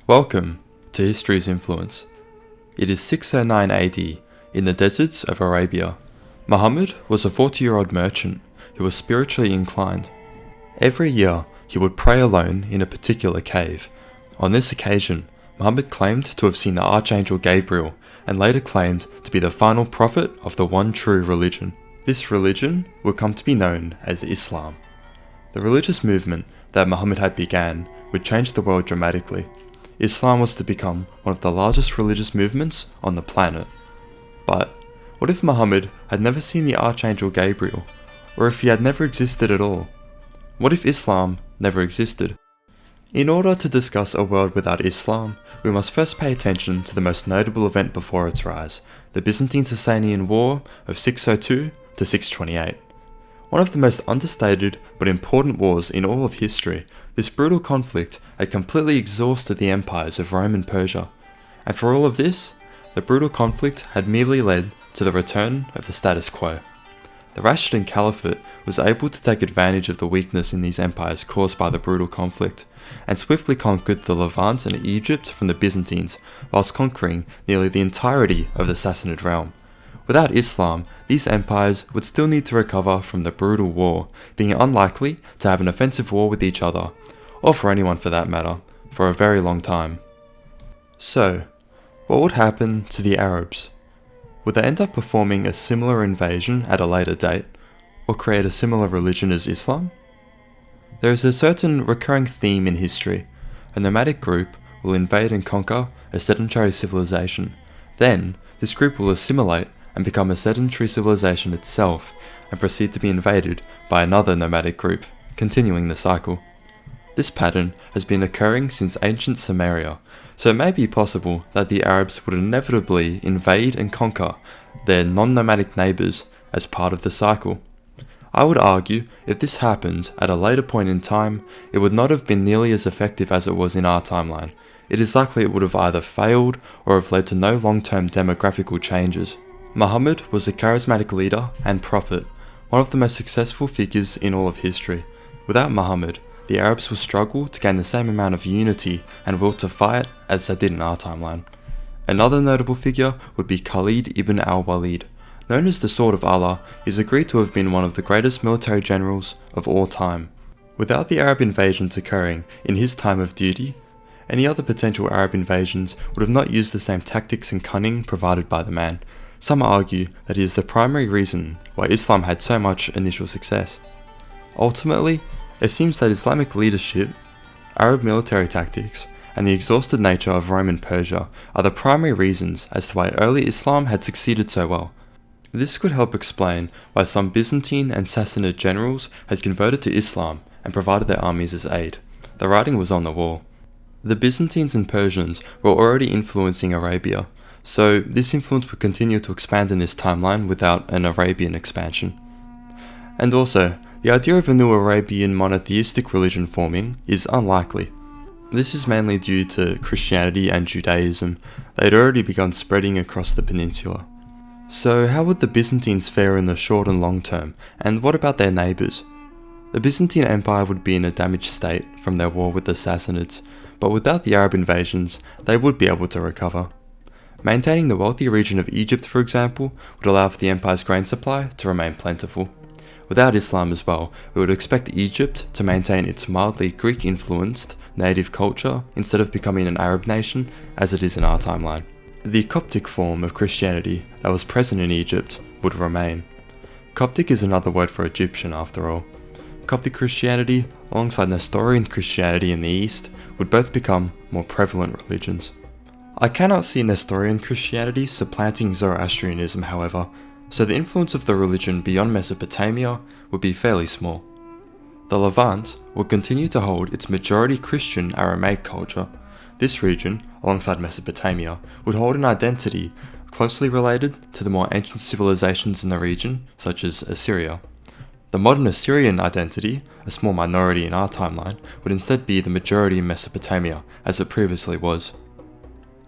Welcome to History's Influence. It is 609 AD in the deserts of Arabia. Muhammad was a 40-year-old merchant who was spiritually inclined. Every year he would pray alone in a particular cave. On this occasion, Muhammad claimed to have seen the Archangel Gabriel and later claimed to be the final prophet of the one true religion. This religion would come to be known as Islam. The religious movement that Muhammad had began would change the world dramatically. Islam was to become one of the largest religious movements on the planet. But what if Muhammad had never seen the Archangel Gabriel, or if he had never existed at all? What if Islam never existed? In order to discuss a world without Islam, we must first pay attention to the most notable event before its rise, the Byzantine-Sassanian War of 602 to 628. One of the most understated but important wars in all of history, this brutal conflict had completely exhausted the empires of Rome and Persia. And for all of this, the brutal conflict had merely led to the return of the status quo. The Rashidun Caliphate was able to take advantage of the weakness in these empires caused by the brutal conflict, and swiftly conquered the Levant and Egypt from the Byzantines, whilst conquering nearly the entirety of the Sassanid realm. Without Islam, these empires would still need to recover from the brutal war, being unlikely to have an offensive war with each other, or for anyone for that matter, for a very long time. So, what would happen to the Arabs? Would they end up performing a similar invasion at a later date, or create a similar religion as Islam? There is a certain recurring theme in history. A nomadic group will invade and conquer a sedentary civilization. Then, this group will assimilate and become a sedentary civilization itself, and proceed to be invaded by another nomadic group, continuing the cycle. This pattern has been occurring since ancient Samaria, so it may be possible that the Arabs would inevitably invade and conquer their non-nomadic neighbours as part of the cycle. I would argue if this happened at a later point in time, it would not have been nearly as effective as it was in our timeline. It is likely it would have either failed or have led to no long-term demographical changes. Muhammad was a charismatic leader and prophet, one of the most successful figures in all of history. Without Muhammad, the Arabs would struggle to gain the same amount of unity and will to fight as they did in our timeline. Another notable figure would be Khalid ibn al-Walid. Known as the Sword of Allah, he is agreed to have been one of the greatest military generals of all time. Without the Arab invasions occurring in his time of duty, any other potential Arab invasions would have not used the same tactics and cunning provided by the man. Some argue that he is the primary reason why Islam had so much initial success. Ultimately, it seems that Islamic leadership, Arab military tactics, and the exhausted nature of Rome and Persia are the primary reasons as to why early Islam had succeeded so well. This could help explain why some Byzantine and Sassanid generals had converted to Islam and provided their armies as aid. The writing was on the wall. The Byzantines and Persians were already influencing Arabia, so this influence would continue to expand in this timeline without an Arabian expansion. And also, the idea of a new Arabian monotheistic religion forming is unlikely. This is mainly due to Christianity and Judaism. They had already begun spreading across the peninsula. So how would the Byzantines fare in the short and long term, and what about their neighbours? The Byzantine Empire would be in a damaged state from their war with the Sassanids, but without the Arab invasions, they would be able to recover. Maintaining the wealthy region of Egypt, for example, would allow for the empire's grain supply to remain plentiful. Without Islam as well, we would expect Egypt to maintain its mildly Greek-influenced native culture instead of becoming an Arab nation as it is in our timeline. The Coptic form of Christianity that was present in Egypt would remain. Coptic is another word for Egyptian after all. Coptic Christianity, alongside Nestorian Christianity in the East, would both become more prevalent religions. I cannot see Nestorian Christianity supplanting Zoroastrianism, however, so the influence of the religion beyond Mesopotamia would be fairly small. The Levant would continue to hold its majority Christian Aramaic culture. This region, alongside Mesopotamia, would hold an identity closely related to the more ancient civilizations in the region, such as Assyria. The modern Assyrian identity, a small minority in our timeline, would instead be the majority in Mesopotamia, as it previously was.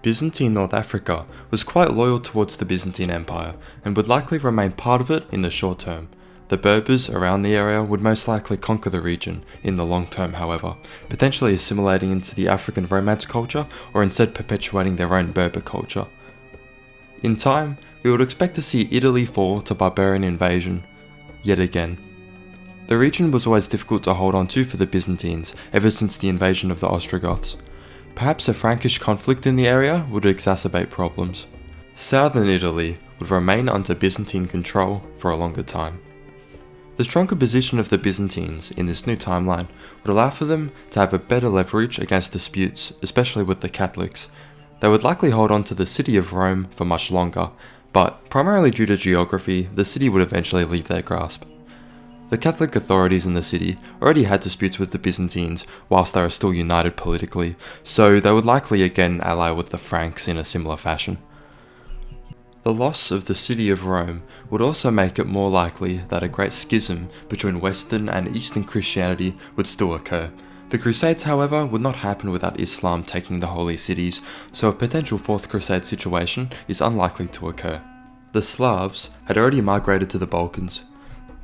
Byzantine North Africa was quite loyal towards the Byzantine Empire and would likely remain part of it in the short term. The Berbers around the area would most likely conquer the region in the long term, however, potentially assimilating into the African Romance culture or instead perpetuating their own Berber culture. In time, we would expect to see Italy fall to barbarian invasion, yet again. The region was always difficult to hold on to for the Byzantines ever since the invasion of the Ostrogoths. Perhaps a Frankish conflict in the area would exacerbate problems. Southern Italy would remain under Byzantine control for a longer time. The stronger position of the Byzantines in this new timeline would allow for them to have a better leverage against disputes, especially with the Catholics. They would likely hold on to the city of Rome for much longer, but primarily due to geography, the city would eventually leave their grasp. The Catholic authorities in the city already had disputes with the Byzantines whilst they were still united politically, so they would likely again ally with the Franks in a similar fashion. The loss of the city of Rome would also make it more likely that a great schism between Western and Eastern Christianity would still occur. The Crusades, however, would not happen without Islam taking the holy cities, so a potential Fourth Crusade situation is unlikely to occur. The Slavs had already migrated to the Balkans.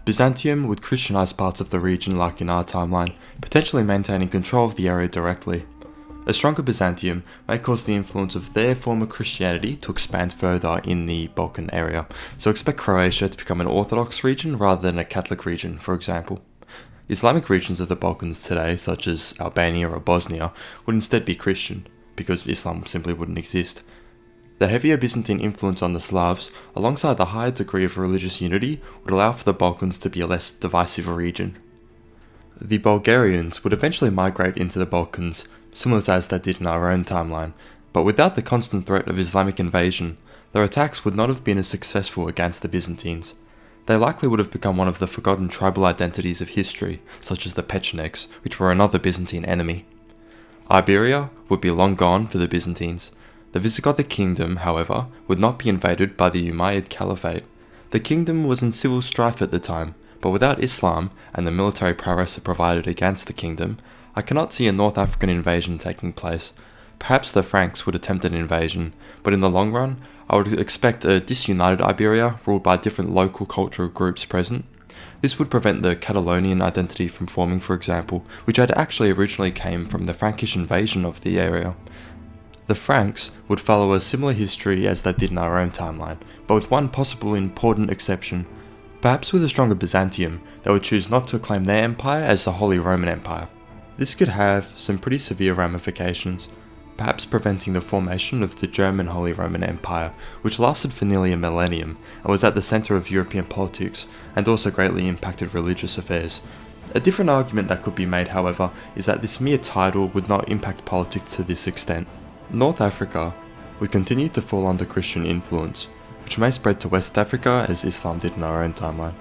Byzantium would Christianize parts of the region like in our timeline, potentially maintaining control of the area directly. A stronger Byzantium may cause the influence of their form of Christianity to expand further in the Balkan area, so expect Croatia to become an Orthodox region rather than a Catholic region, for example. Islamic regions of the Balkans today, such as Albania or Bosnia, would instead be Christian, because Islam simply wouldn't exist. The heavier Byzantine influence on the Slavs, alongside the higher degree of religious unity, would allow for the Balkans to be a less divisive region. The Bulgarians would eventually migrate into the Balkans, similar as they did in our own timeline, but without the constant threat of Islamic invasion, their attacks would not have been as successful against the Byzantines. They likely would have become one of the forgotten tribal identities of history, such as the Pechenegs, which were another Byzantine enemy. Iberia would be long gone for the Byzantines. The Visigothic kingdom, however, would not be invaded by the Umayyad Caliphate. The kingdom was in civil strife at the time, but without Islam and the military prowess it provided against the kingdom, I cannot see a North African invasion taking place. Perhaps the Franks would attempt an invasion, but in the long run, I would expect a disunited Iberia ruled by different local cultural groups present. This would prevent the Catalonian identity from forming, for example, which had actually originally came from the Frankish invasion of the area. The Franks would follow a similar history as they did in our own timeline, but with one possible important exception. Perhaps with a stronger Byzantium, they would choose not to acclaim their empire as the Holy Roman Empire. This could have some pretty severe ramifications, perhaps preventing the formation of the German Holy Roman Empire, which lasted for nearly a millennium and was at the centre of European politics and also greatly impacted religious affairs. A different argument that could be made, however, is that this mere title would not impact politics to this extent. North Africa would continue to fall under Christian influence, which may spread to West Africa as Islam did in our own timeline.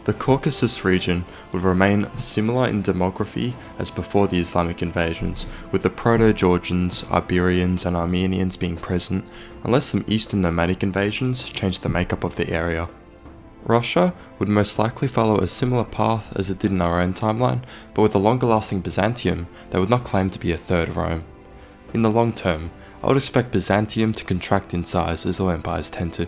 The Caucasus region would remain similar in demography as before the Islamic invasions, with the Proto-Georgians, Iberians and Armenians being present, unless some eastern nomadic invasions changed the makeup of the area. Russia would most likely follow a similar path as it did in our own timeline, but with a longer-lasting Byzantium that would not claim to be a third Rome. In the long term, I would expect Byzantium to contract in size as all empires tend to.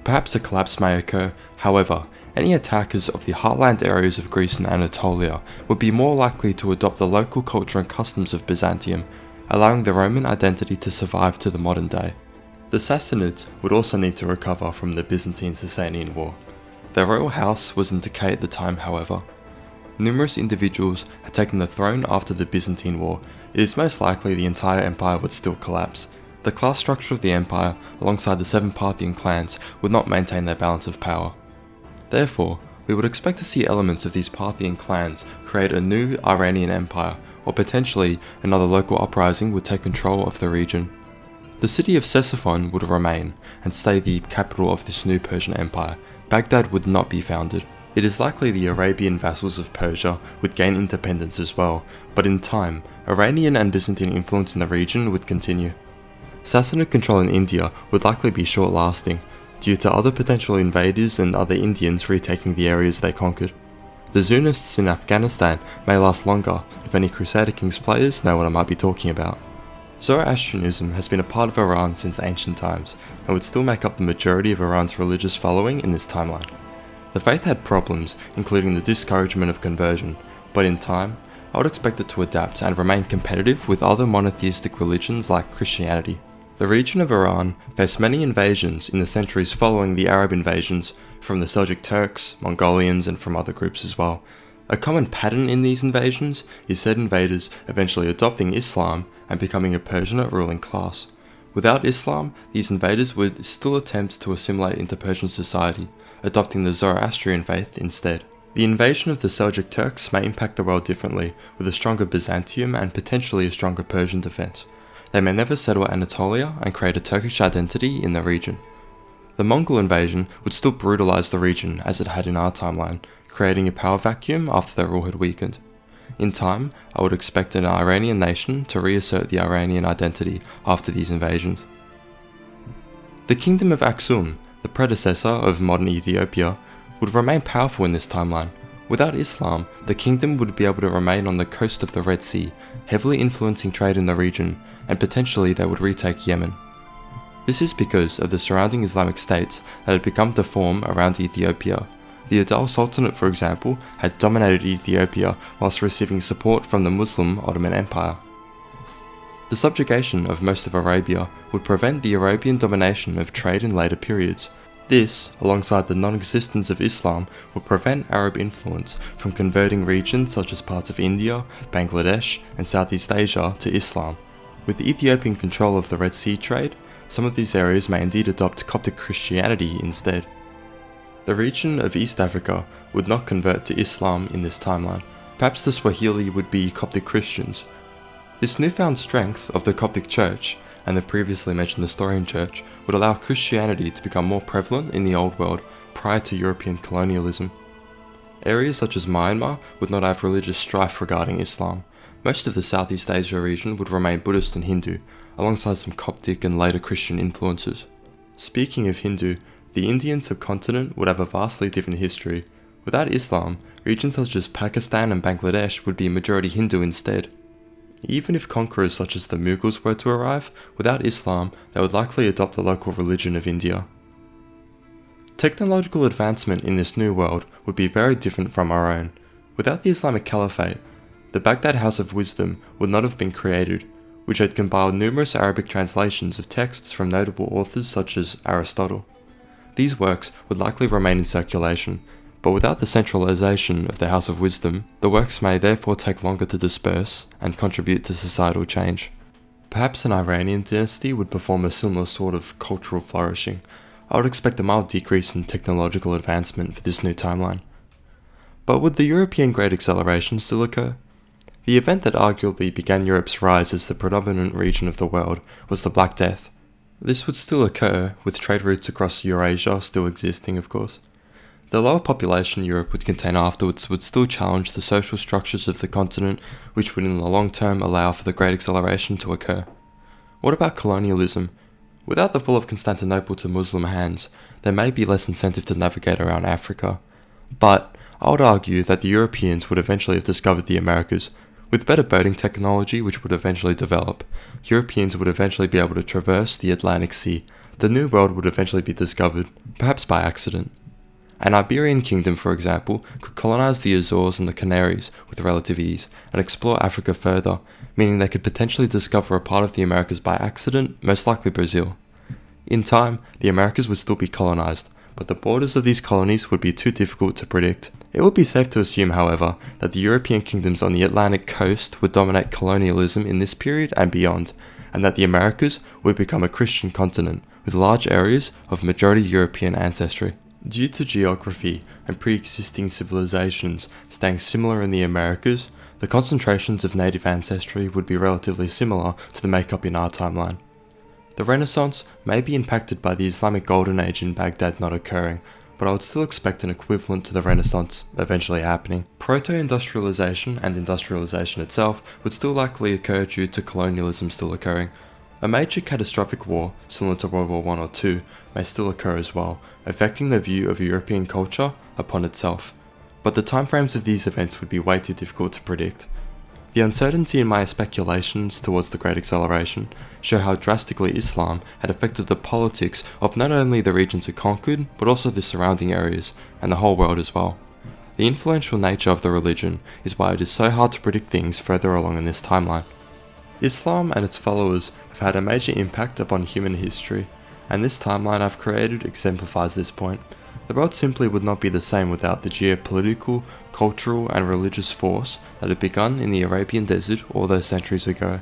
Perhaps a collapse may occur, however, any attackers of the heartland areas of Greece and Anatolia would be more likely to adopt the local culture and customs of Byzantium, allowing the Roman identity to survive to the modern day. The Sassanids would also need to recover from the Byzantine Sassanian War. Their royal house was in decay at the time, however. Numerous individuals had taken the throne after the Byzantine War. It is most likely the entire empire would still collapse. The class structure of the empire, alongside the 7 Parthian clans, would not maintain their balance of power. Therefore, we would expect to see elements of these Parthian clans create a new Iranian empire, or potentially another local uprising would take control of the region. The city of Ctesiphon would remain, and stay the capital of this new Persian empire. Baghdad would not be founded. It is likely the Arabian vassals of Persia would gain independence as well, but in time, Iranian and Byzantine influence in the region would continue. Sassanid control in India would likely be short-lasting, due to other potential invaders and other Indians retaking the areas they conquered. The Zunists in Afghanistan may last longer if any Crusader Kings players know what I might be talking about. Zoroastrianism has been a part of Iran since ancient times, and would still make up the majority of Iran's religious following in this timeline. The faith had problems, including the discouragement of conversion, but in time, I would expect it to adapt and remain competitive with other monotheistic religions like Christianity. The region of Iran faced many invasions in the centuries following the Arab invasions from the Seljuk Turks, Mongolians, and from other groups as well. A common pattern in these invasions is said invaders eventually adopting Islam and becoming a Persianate ruling class. Without Islam, these invaders would still attempt to assimilate into Persian society, adopting the Zoroastrian faith instead. The invasion of the Seljuk Turks may impact the world differently, with a stronger Byzantium and potentially a stronger Persian defense. They may never settle Anatolia and create a Turkish identity in the region. The Mongol invasion would still brutalize the region as it had in our timeline, creating a power vacuum after their rule had weakened. In time, I would expect an Iranian nation to reassert the Iranian identity after these invasions. The Kingdom of Aksum, the predecessor of modern Ethiopia, would remain powerful in this timeline. Without Islam, the kingdom would be able to remain on the coast of the Red Sea, heavily influencing trade in the region, and potentially they would retake Yemen. This is because of the surrounding Islamic states that had begun to form around Ethiopia. The Adal Sultanate, for example, had dominated Ethiopia whilst receiving support from the Muslim Ottoman Empire. The subjugation of most of Arabia would prevent the Arabian domination of trade in later periods. This, alongside the non-existence of Islam, would prevent Arab influence from converting regions such as parts of India, Bangladesh, and Southeast Asia to Islam. With Ethiopian control of the Red Sea trade, some of these areas may indeed adopt Coptic Christianity instead. The region of East Africa would not convert to Islam in this timeline. Perhaps the Swahili would be Coptic Christians. This newfound strength of the Coptic Church and the previously mentioned Nestorian Church would allow Christianity to become more prevalent in the Old World prior to European colonialism. Areas such as Myanmar would not have religious strife regarding Islam. Most of the Southeast Asia region would remain Buddhist and Hindu, alongside some Coptic and later Christian influences. Speaking of Hindu, the Indian subcontinent would have a vastly different history. Without Islam, regions such as Pakistan and Bangladesh would be majority Hindu instead. Even if conquerors such as the Mughals were to arrive, without Islam, they would likely adopt the local religion of India. Technological advancement in this new world would be very different from our own. Without the Islamic Caliphate, the Baghdad House of Wisdom would not have been created, which had compiled numerous Arabic translations of texts from notable authors such as Aristotle. These works would likely remain in circulation, but without the centralization of the House of Wisdom, the works may therefore take longer to disperse and contribute to societal change. Perhaps an Iranian dynasty would perform a similar sort of cultural flourishing. I would expect a mild decrease in technological advancement for this new timeline. But would the European Great Acceleration still occur? The event that arguably began Europe's rise as the predominant region of the world was the Black Death. This would still occur, with trade routes across Eurasia still existing, of course. The lower population Europe would contain afterwards would still challenge the social structures of the continent, which would in the long term allow for the Great Acceleration to occur. What about colonialism? Without the fall of Constantinople to Muslim hands, there may be less incentive to navigate around Africa. But I would argue that the Europeans would eventually have discovered the Americas. With better boating technology, which would eventually develop, Europeans would eventually be able to traverse the Atlantic Sea. The New World would eventually be discovered, perhaps by accident. An Iberian kingdom, for example, could colonize the Azores and the Canaries with relative ease and explore Africa further, meaning they could potentially discover a part of the Americas by accident, most likely Brazil. In time, the Americas would still be colonized, but the borders of these colonies would be too difficult to predict. It would be safe to assume, however, that the European kingdoms on the Atlantic coast would dominate colonialism in this period and beyond, and that the Americas would become a Christian continent with large areas of majority European ancestry. Due to geography and pre-existing civilizations staying similar in the Americas, the concentrations of native ancestry would be relatively similar to the makeup in our timeline. The Renaissance may be impacted by the Islamic Golden Age in Baghdad not occurring, but I would still expect an equivalent to the Renaissance eventually happening. Proto-industrialization and industrialization itself would still likely occur due to colonialism still occurring. A major catastrophic war, similar to World War I or II, may still occur as well, affecting the view of European culture upon itself. But the timeframes of these events would be way too difficult to predict. The uncertainty in my speculations towards the Great Acceleration show how drastically Islam had affected the politics of not only the regions it conquered, but also the surrounding areas, and the whole world as well. The influential nature of the religion is why it is so hard to predict things further along in this timeline. Islam and its followers have had a major impact upon human history, and this timeline I've created exemplifies this point. The world simply would not be the same without the geopolitical, cultural and religious force that had begun in the Arabian desert all those centuries ago.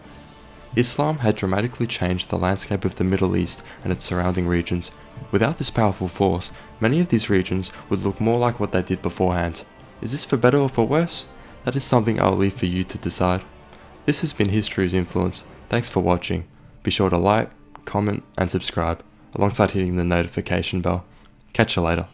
Islam had dramatically changed the landscape of the Middle East and its surrounding regions. Without this powerful force, many of these regions would look more like what they did beforehand. Is this for better or for worse? That is something I will leave for you to decide. This has been History's Influence. Thanks for watching. Be sure to like, comment and subscribe, alongside hitting the notification bell. Catch you later.